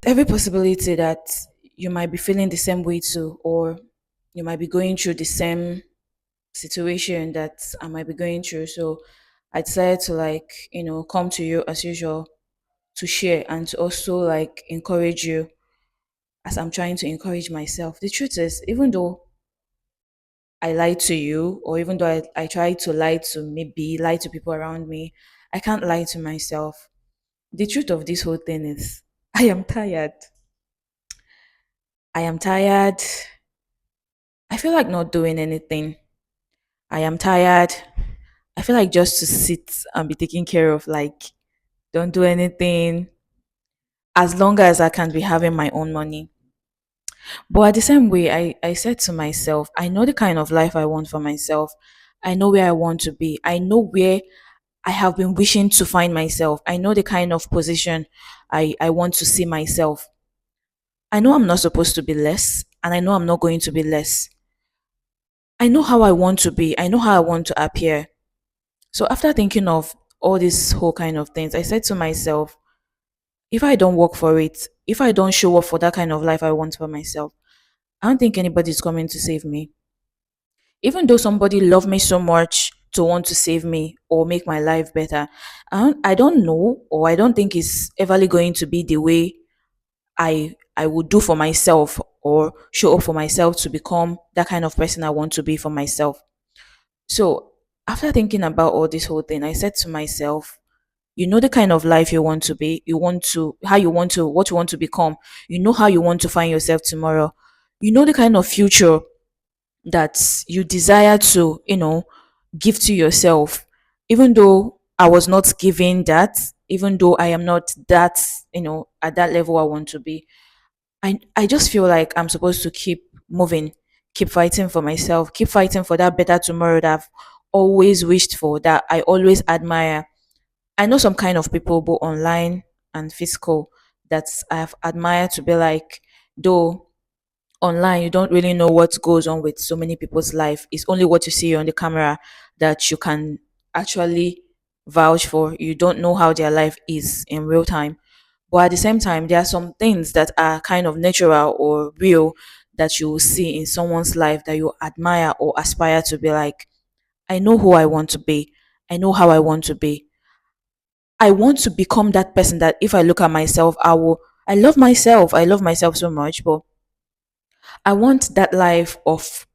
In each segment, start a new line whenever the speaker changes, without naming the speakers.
every possibility that you might be feeling the same way too, or you might be going through the same situation that I might be going through. So I decided to come to you as usual to share and to also encourage you as I'm trying to encourage myself. The truth is, even though I lie to you, or even though I try to lie to people around me, I can't lie to myself. The truth of this whole thing is I am tired. I am tired. I feel like not doing anything. I am tired. I feel like just to sit and be taken care of, don't do anything as long as I can be having my own money. But at the same way, I said to myself, I know the kind of life I want for myself. I know where I want to be. I know where I have been wishing to find myself. I know the kind of position I want to see myself. I know I'm not supposed to be less, and I know I'm not going to be less. I know how I want to be. I know how I want to appear. So after thinking of all these whole kind of things, I said to myself, if I don't work for it, if I don't show up for that kind of life I want for myself, I don't think anybody's coming to save me. Even though somebody loved me so much to want to save me or make my life better, I don't know, or I don't think it's everly going to be the way I would do for myself or show up for myself to become that kind of person I want to be for myself. So after thinking about all this whole thing, I said to myself, you know the kind of life you want to be, you want to how you want to what you want to become, you know how you want to find yourself tomorrow. You know the kind of future that you desire to, give to yourself. Even though I was not giving that, even though I am not that, at that level I want to be, I just feel like I'm supposed to keep moving, keep fighting for myself, keep fighting for that better tomorrow that I've always wished for, that I always admire. I know some kind of people, both online and physical, that I've admired to be like, though online you don't really know what goes on with so many people's life. It's only what you see on the camera that you can actually vouch for. You don't know how their life is in real time. But at the same time, there are some things that are kind of natural or real that you will see in someone's life that you admire or aspire to be like, I know who I want to be. I know how I want to be. I want to become that person that if I look at myself, I love myself. I love myself so much, but I want that life of,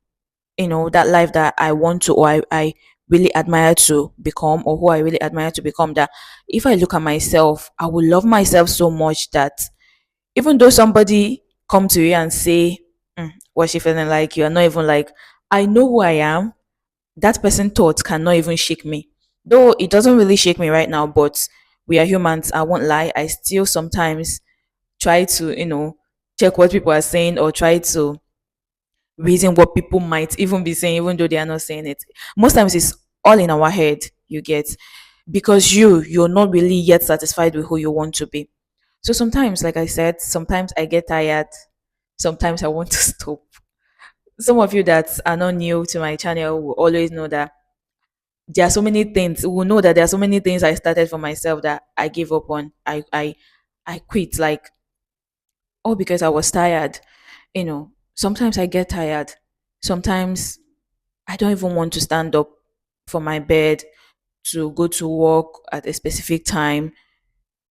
that life that I want to, or I really admire to become, or who I really admire to become, that if I look at myself, I will love myself so much that even though somebody come to you and say, what she feeling like, you are not even like, I know who I am. That person thought cannot even shake me. Though it doesn't really shake me right now, but we are humans. I won't lie. I still sometimes try to, check what people are saying, or try to reason what people might even be saying, even though they are not saying it. Most times it's all in our head, you get, because you're not really yet satisfied with who you want to be. So sometimes, like I said, sometimes I get tired. Sometimes I want to stop. Some of you that are not new to my channel will always know that there are so many things. Will know that there are so many things I started for myself that I gave up on. I quit, like, all because I was tired. Sometimes I get tired. Sometimes I don't even want to stand up from my bed to go to work at a specific time.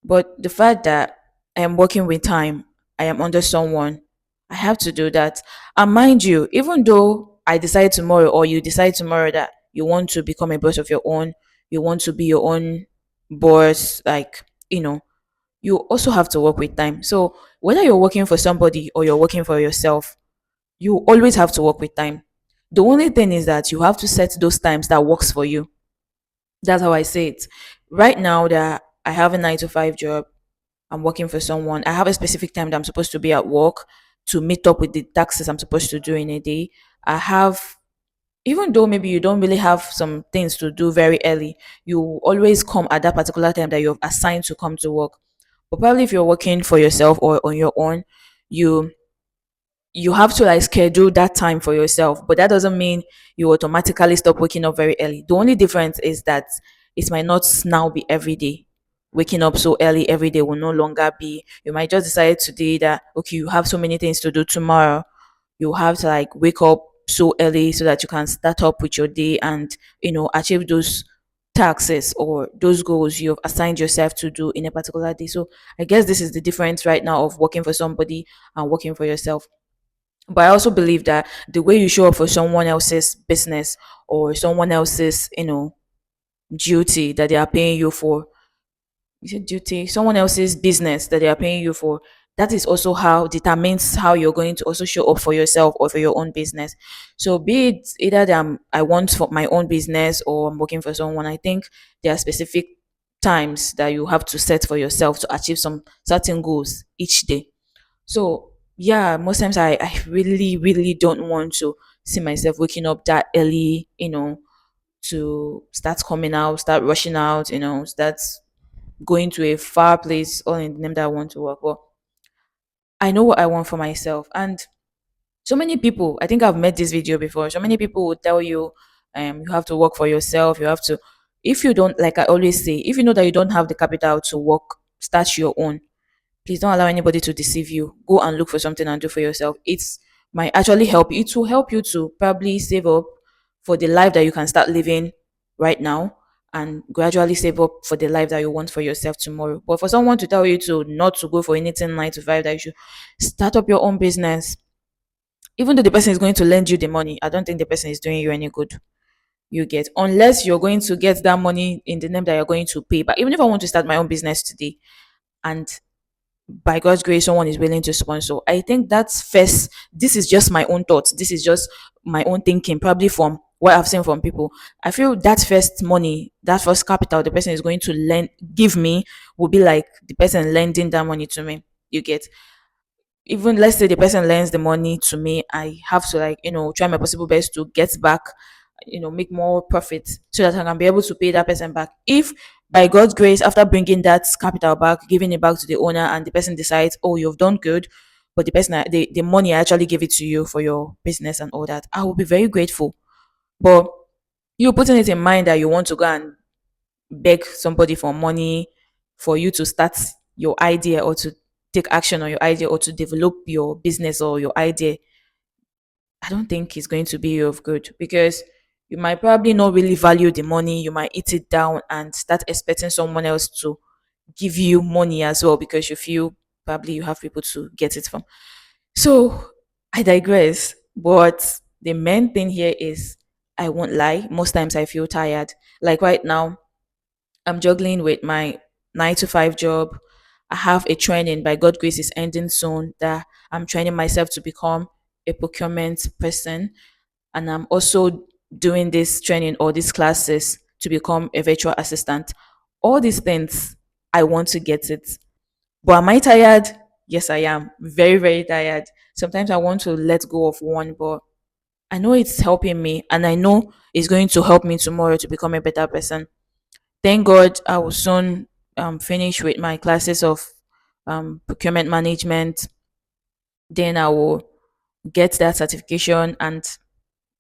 But the fact that I am working with time, I am under someone, I have to do that. And mind you, even though I decide tomorrow, or you decide tomorrow, that you want to become a boss of your own, you want to be your own boss, you also have to work with time. So whether you're working for somebody or you're working for yourself, you always have to work with time. The only thing is that you have to set those times that works for you. That's how I say it. Right now that I have a 9 to 5 job, I'm working for someone. I have a specific time that I'm supposed to be at work to meet up with the tasks I'm supposed to do in a day. I have, even though maybe you don't really have some things to do very early, you always come at that particular time that you've assigned to come to work. But probably if you're working for yourself or on your own, you you have to like schedule that time for yourself, but that doesn't mean you automatically stop waking up very early. The only difference is that it might not now be every day. waking up so early every day will no longer be. You might just decide today that okay, you have so many things to do tomorrow. You have to like wake up so early so that you can start up with your day and achieve those tasks or those goals you've assigned yourself to do in a particular day. So I guess this is the difference right now of working for somebody and working for yourself. But I also believe that the way you show up for someone else's business or someone else's duty that they are paying you for, is it duty, someone else's business that they are paying you for, that is also how determines how you're going to also show up for yourself or for your own business. So be it either that I want for my own business or I'm working for someone, I think there are specific times that you have to set for yourself to achieve some certain goals each day. So yeah, most times I really, really don't want to see myself waking up that early, to start coming out, start rushing out, start going to a far place all in the name that I want to work. But I know what I want for myself. And so many people, I think I've made this video before. So many people will tell you, you have to work for yourself. You have to, if you don't, like I always say, if you know that you don't have the capital to work, start your own. Please don't allow anybody to deceive you. Go and look for something and do for yourself. It's might actually help you. It will help you to probably save up for the life that you can start living right now and gradually save up for the life that you want for yourself tomorrow. But for someone to tell you to not to go for anything 9 to 5, that you should start up your own business, even though the person is going to lend you the money, I don't think the person is doing you any good. You get, unless you're going to get that money in the name that you're going to pay. But even if I want to start my own business today, and by God's grace, someone is willing to sponsor. I think that's first. This is just my own thoughts. This is just my own thinking, probably from what I've seen from people. I feel that first money, that first capital the person is going to lend, give me, will be like the person lending that money to me. You get, even let's say the person lends the money to me, I have to like try my possible best to get back, make more profit so that I can be able to pay that person back. If by God's grace, after bringing that capital back, giving it back to the owner, and the person decides, oh, you've done good, but the money I actually gave it to you for your business and all that, I will be very grateful. But you putting it in mind that you want to go and beg somebody for money for you to start your idea or to take action on your idea or to develop your business or your idea, I don't think it's going to be of good, because you might probably not really value the money. You might eat it down and start expecting someone else to give you money as well because you feel probably you have people to get it from. So I digress. But the main thing here is, I won't lie, most times I feel tired. Like right now, I'm juggling with my 9 to 5 job. I have a training, by God grace is ending soon, that I'm training myself to become a procurement person. And I'm also doing this training or these classes to become a virtual assistant. All these things, I want to get it. But am I tired? Yes, I am. Very, very tired. Sometimes I want to let go of one, but I know it's helping me and I know it's going to help me tomorrow to become a better person. Thank God I will soon finish with my classes of procurement management. Then I will get that certification, and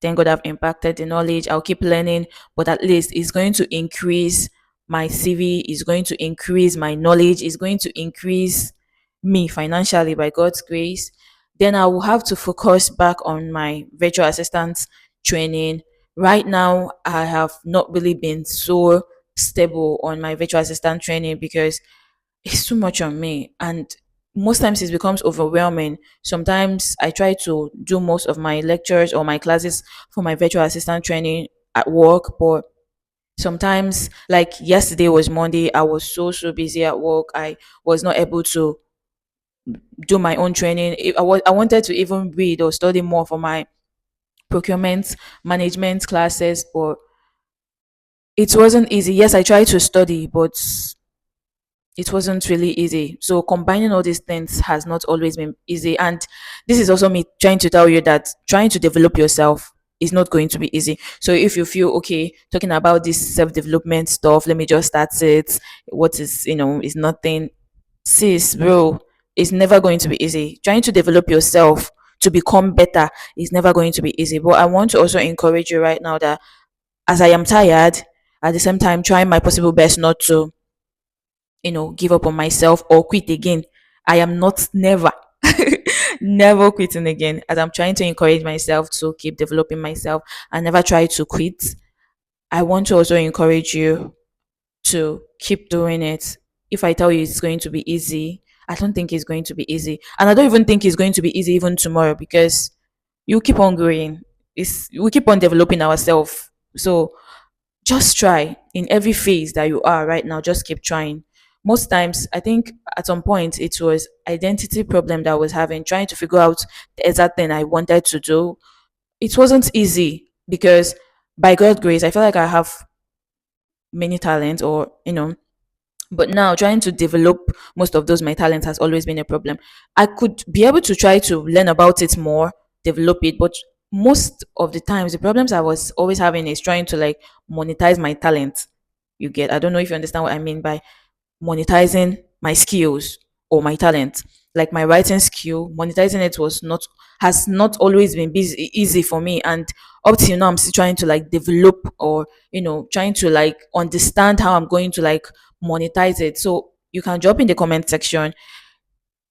thank God I've impacted the knowledge. I'll keep learning, but at least it's going to increase my CV, it's going to increase my knowledge, it's going to increase me financially by God's grace. Then I will have to focus back on my virtual assistant training. Right now, I have not really been so stable on my virtual assistant training because it's too much on me, and most times it becomes overwhelming. Sometimes I try to do most of my lectures or my classes for my virtual assistant training at work, but sometimes, like yesterday was Monday, I was so busy at work, I was not able to do my own training. I wanted to even read or study more for my procurement management classes, but it wasn't easy. Yes, I tried to study, but it wasn't really easy. So combining all these things has not always been easy. And this is also me trying to tell you that trying to develop yourself is not going to be easy. So if you feel okay talking about this self-development stuff, let me just start it. What is, is nothing. Sis, bro, it's never going to be easy. Trying to develop yourself to become better is never going to be easy. But I want to also encourage you right now that as I am tired, at the same time trying my possible best not to give up on myself or quit again. I am not never, never quitting again, as I'm trying to encourage myself to keep developing myself and never try to quit. I want to also encourage you to keep doing it. If I tell you it's going to be easy, I don't think it's going to be easy. And I don't even think it's going to be easy even tomorrow, because you keep on growing. We keep on developing ourselves. So just try in every phase that you are right now. Just keep trying. Most times, I think at some point it was identity problem that I was having, trying to figure out the exact thing I wanted to do. It wasn't easy because by God's grace, I feel like I have many talents, or but now trying to develop most of those my talents has always been a problem. I could be able to try to learn about it more, develop it, but most of the times the problems I was always having is trying to like monetize my talent. You get, I don't know if you understand what I mean by monetizing my skills or my talent. Like my writing skill, monetizing it was not has not always been easy for me, and up till now I'm still trying to like develop, or trying to like understand how I'm going to like monetize it. So you can drop in the comment section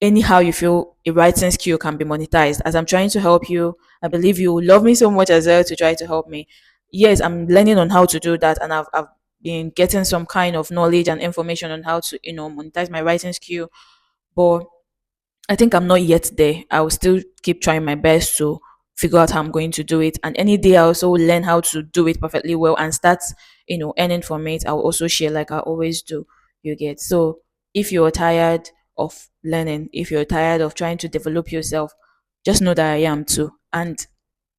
anyhow you feel a writing skill can be monetized, as I'm trying to help you. I believe you love me so much as well to try to help me. Yes, I'm learning on how to do that, and I've been getting some kind of knowledge and information on how to monetize my writing skill. But I think I'm not yet there. I will still keep trying my best to figure out how I'm going to do it. And any day I also learn how to do it perfectly well and start, earning from it, I'll also share like I always do. You get. So if you're tired of learning, if you're tired of trying to develop yourself, just know that I am too. And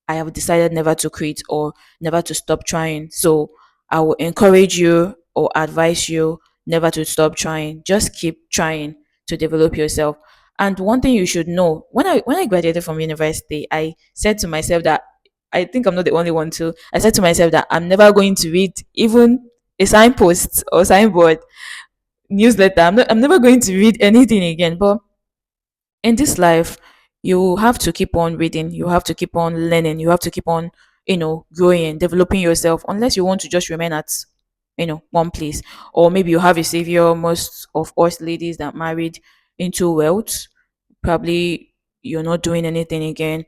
I have decided never to quit or never to stop trying. So I will encourage you or advise you never to stop trying. Just keep trying to develop yourself. And one thing you should know, when I graduated from university, I said to myself that I think I'm not the only one too. I said to myself that I'm never going to read even a signpost or signboard, newsletter. I'm never going to read anything again. But in this life, you have to keep on reading, you have to keep on learning, you have to keep on growing, developing yourself, unless you want to just remain at one place. Or maybe you have a savior. Most of us ladies that married into wealth, probably you're not doing anything again.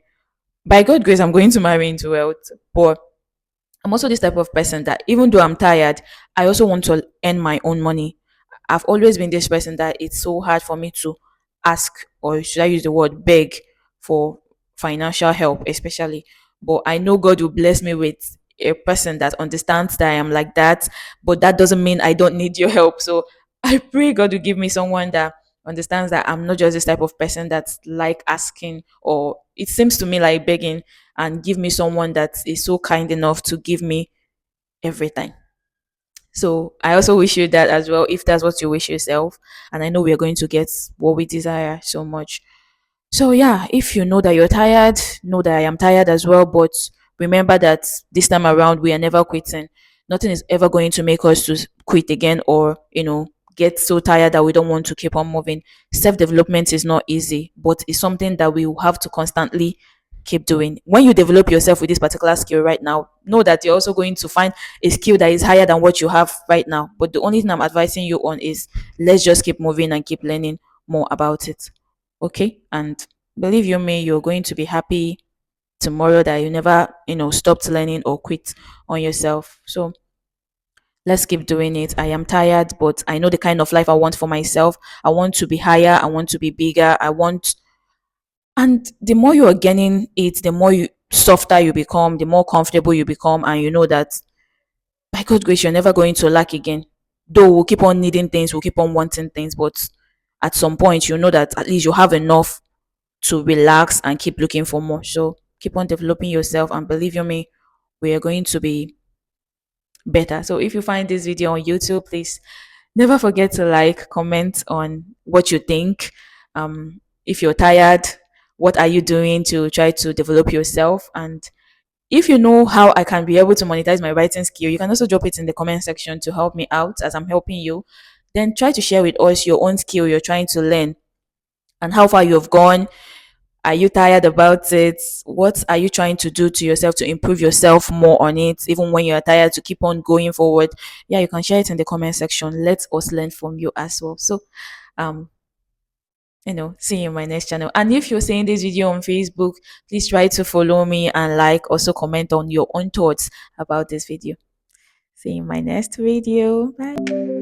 By God grace, I'm going to marry into wealth, but I'm also this type of person that even though I'm tired, I also want to earn my own money. I've always been this person that it's so hard for me to ask, or should I use the word beg, for financial help, especially. But I know God will bless me with a person that understands that I am like that. But that doesn't mean I don't need your help. So I pray God will give me someone that understands that I'm not just this type of person that's like asking, or it seems to me like begging, and give me someone that is so kind enough to give me everything. So I also wish you that as well, if that's what you wish yourself. And I know we are going to get what we desire so much. So yeah, if you know that you're tired, know that I am tired as well. But remember that this time around we are never quitting. Nothing is ever going to make us to quit again, or get so tired that we don't want to keep on moving. Self development is not easy, but it's something that we will have to constantly keep doing. When you develop yourself with this particular skill right now, know that you're also going to find a skill that is higher than what you have right now. But the only thing I'm advising you on is, let's just keep moving and keep learning more about it. Okay? And believe you me, you're going to be happy tomorrow that you never, stopped learning or quit on yourself. So let's keep doing it. I am tired, but I know the kind of life I want for myself. I want to be higher, I want to be bigger, I want. And the more you are getting it, the more you softer you become, the more comfortable you become, and you know that by God's grace you're never going to lack again. Though we'll keep on needing things, we'll keep on wanting things, but at some point you know that at least you have enough to relax and keep looking for more. So keep on developing yourself, and believe you me, we are going to be better. So if you find this video on YouTube, please never forget to like, comment on what you think. If you're tired, what are you doing to try to develop yourself? And if you know how I can be able to monetize my writing skill, you can also drop it in the comment section to help me out as I'm helping you. Then try to share with us your own skill you're trying to learn and how far you've gone. Are you tired about it? What are you trying to do to yourself to improve yourself more on it, even when you're tired, to keep on going forward? Yeah, you can share it in the comment section. Let us learn from you as well. So, um, see you in my next channel. And if you're seeing this video on Facebook, please try to follow me and like, also comment on your own thoughts about this video. See you in my next video. Bye.